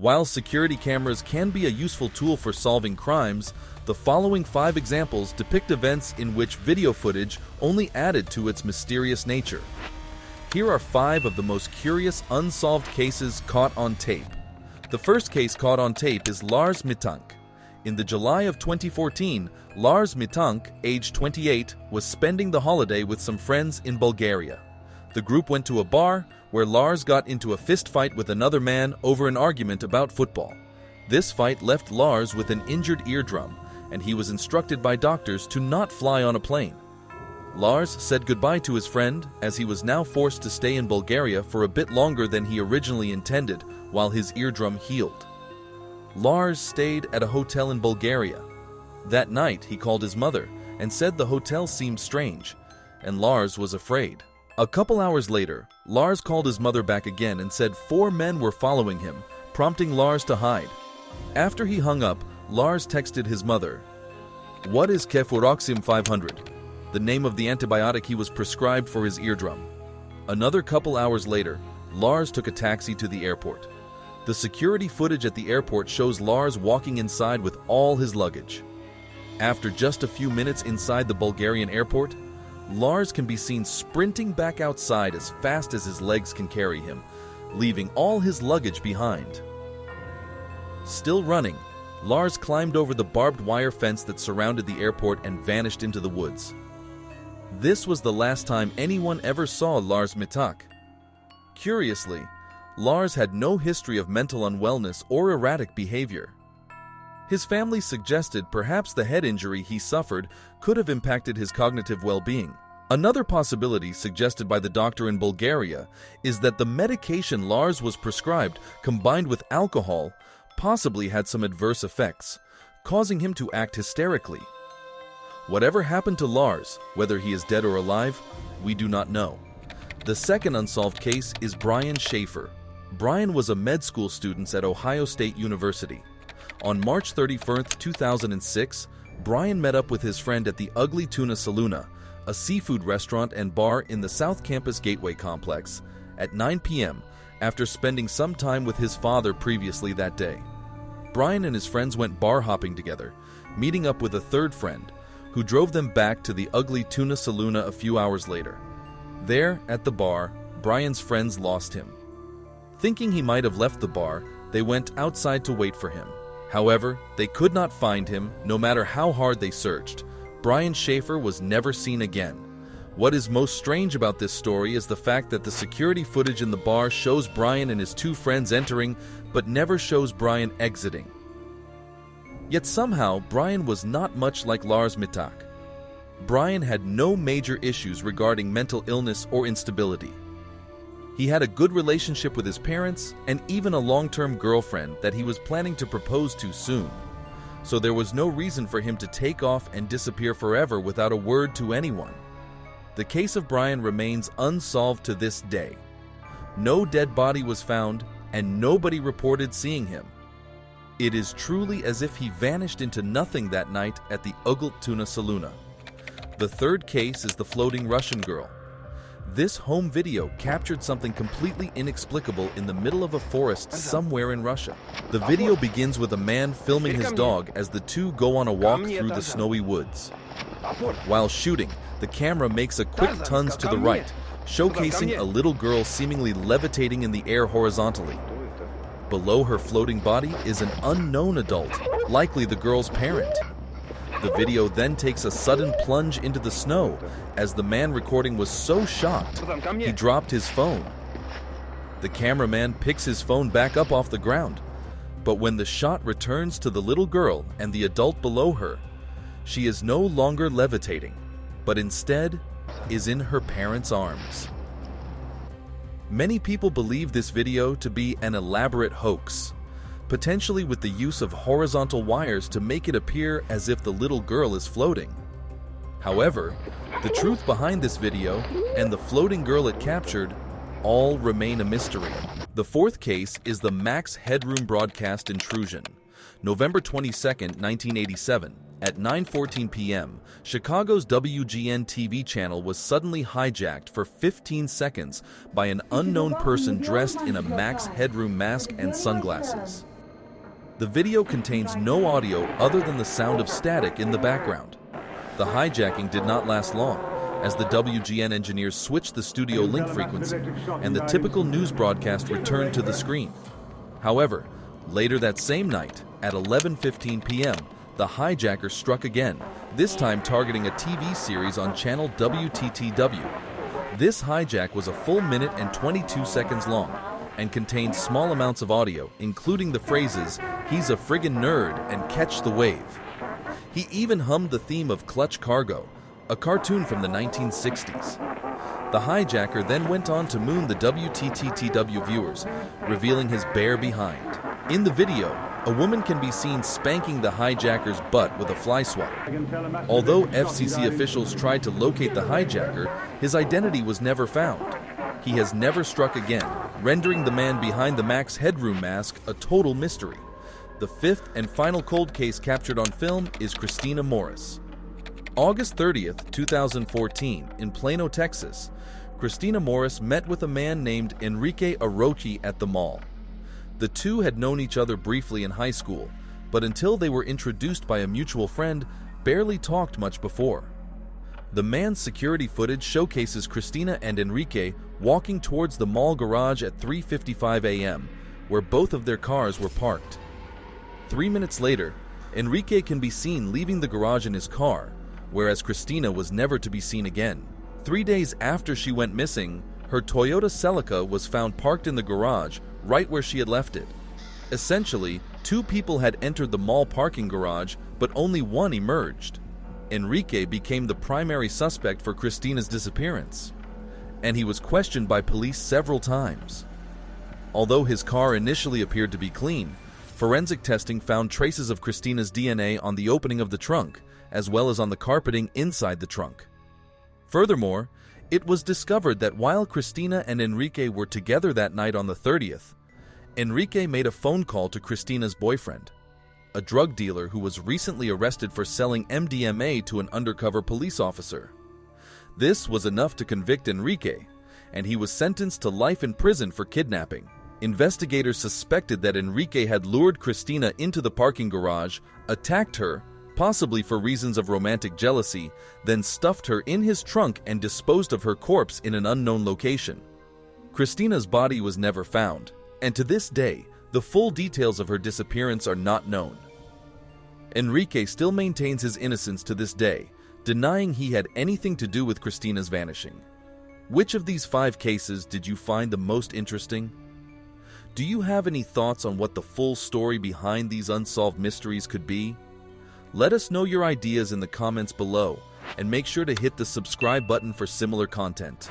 While security cameras can be a useful tool for solving crimes, the following 5 examples depict events in which video footage only added to its mysterious nature. Here are 5 of the most curious unsolved cases caught on tape. The first case caught on tape is Lars Mittank. In the July of 2014, Lars Mittank, aged 28, was spending the holiday with some friends in Bulgaria. The group went to a bar where Lars got into a fist fight with another man over an argument about football. This fight left Lars with an injured eardrum, and he was instructed by doctors to not fly on a plane. Lars said goodbye to his friend, as he was now forced to stay in Bulgaria for a bit longer than he originally intended while his eardrum healed. Lars stayed at a hotel in Bulgaria. That night, he called his mother and said the hotel seemed strange, and Lars was afraid. A couple hours later, Lars called his mother back again and said 4 men were following him, prompting Lars to hide. After he hung up, Lars texted his mother, "What is Cefuroxime 500? The name of the antibiotic he was prescribed for his eardrum." Another couple hours later, Lars took a taxi to the airport. The security footage at the airport shows Lars walking inside with all his luggage. After just a few minutes inside the Bulgarian airport, Lars can be seen sprinting back outside as fast as his legs can carry him, leaving all his luggage behind. Still running, Lars climbed over the barbed wire fence that surrounded the airport and vanished into the woods. This was the last time anyone ever saw Lars Mittank. Curiously, Lars had no history of mental unwellness or erratic behavior. His family suggested perhaps the head injury he suffered could have impacted his cognitive well-being. Another possibility suggested by the doctor in Bulgaria is that the medication Lars was prescribed, combined with alcohol, possibly had some adverse effects, causing him to act hysterically. Whatever happened to Lars, whether he is dead or alive, we do not know. The second unsolved case is Brian Schaefer. Brian was a med school student at Ohio State University. On March 31, 2006, Brian met up with his friend at the Ugly Tuna Saloon, a seafood restaurant and bar in the South Campus Gateway complex, at 9 p.m. after spending some time with his father previously that day. Brian and his friends went bar hopping together, meeting up with a third friend, who drove them back to the Ugly Tuna Saloon a few hours later. There, at the bar, Brian's friends lost him. Thinking he might have left the bar, they went outside to wait for him. However, they could not find him, no matter how hard they searched. Brian Schaefer was never seen again. What is most strange about this story is the fact that the security footage in the bar shows Brian and his 2 friends entering, but never shows Brian exiting. Yet somehow, Brian was not much like Lars Mittank. Brian had no major issues regarding mental illness or instability. He had a good relationship with his parents and even a long-term girlfriend that he was planning to propose to soon. So there was no reason for him to take off and disappear forever without a word to anyone. The case of Brian remains unsolved to this day. No dead body was found and nobody reported seeing him. It is truly as if he vanished into nothing that night at the Ugly Tuna Saloon. The third case is the floating Russian girl. This home video captured something completely inexplicable in the middle of a forest somewhere in Russia. The video begins with a man filming his dog as the two go on a walk through the snowy woods. While shooting, the camera makes a quick turns to the right, showcasing a little girl seemingly levitating in the air horizontally. Below her floating body is an unknown adult, likely the girl's parent. The video then takes a sudden plunge into the snow, as the man recording was so shocked, he dropped his phone. The cameraman picks his phone back up off the ground, but when the shot returns to the little girl and the adult below her, she is no longer levitating, but instead is in her parents' arms. Many people believe this video to be an elaborate hoax, potentially with the use of horizontal wires to make it appear as if the little girl is floating. However, the truth behind this video and the floating girl it captured all remain a mystery. The fourth case is the Max Headroom broadcast intrusion. November 22, 1987, at 9:14 p.m., Chicago's WGN TV channel was suddenly hijacked for 15 seconds by an unknown person dressed in a Max Headroom mask and sunglasses. The video contains no audio other than the sound of static in the background. The hijacking did not last long, as the WGN engineers switched the studio link frequency, and the typical news broadcast returned to the screen. However, later that same night, at 11:15 p.m., the hijacker struck again, this time targeting a TV series on channel WTTW. This hijack was a full minute and 22 seconds long, and contained small amounts of audio, including the phrases, "He's a friggin' nerd" and "Catch the wave." He even hummed the theme of Clutch Cargo, a cartoon from the 1960s. The hijacker then went on to moon the WTTTW viewers, revealing his bare behind. In the video, a woman can be seen spanking the hijacker's butt with a fly swatter. Although FCC officials tried to locate the hijacker, his identity was never found. He has never struck again, rendering the man behind the Max Headroom mask a total mystery. The fifth and final cold case captured on film is Christina Morris. August 30th, 2014, in Plano, Texas, Christina Morris met with a man named Enrique Arochi at the mall. The two had known each other briefly in high school, but until they were introduced by a mutual friend, barely talked much before. The man's security footage showcases Christina and Enrique walking towards the mall garage at 3:55 a.m., where both of their cars were parked. 3 minutes later, Enrique can be seen leaving the garage in his car, whereas Christina was never to be seen again. 3 days after she went missing, her Toyota Celica was found parked in the garage right where she had left it. Essentially, two people had entered the mall parking garage, but only one emerged. Enrique became the primary suspect for Christina's disappearance, and he was questioned by police several times. Although his car initially appeared to be clean, forensic testing found traces of Christina's DNA on the opening of the trunk, as well as on the carpeting inside the trunk. Furthermore, it was discovered that while Christina and Enrique were together that night on the 30th, Enrique made a phone call to Christina's boyfriend, a drug dealer who was recently arrested for selling MDMA to an undercover police officer. This was enough to convict Enrique, and he was sentenced to life in prison for kidnapping. Investigators suspected that Enrique had lured Christina into the parking garage, attacked her, possibly for reasons of romantic jealousy, then stuffed her in his trunk and disposed of her corpse in an unknown location. Christina's body was never found, and to this day, the full details of her disappearance are not known. Enrique still maintains his innocence to this day, denying he had anything to do with Christina's vanishing. Which of these 5 cases did you find the most interesting? Do you have any thoughts on what the full story behind these unsolved mysteries could be? Let us know your ideas in the comments below, and make sure to hit the subscribe button for similar content.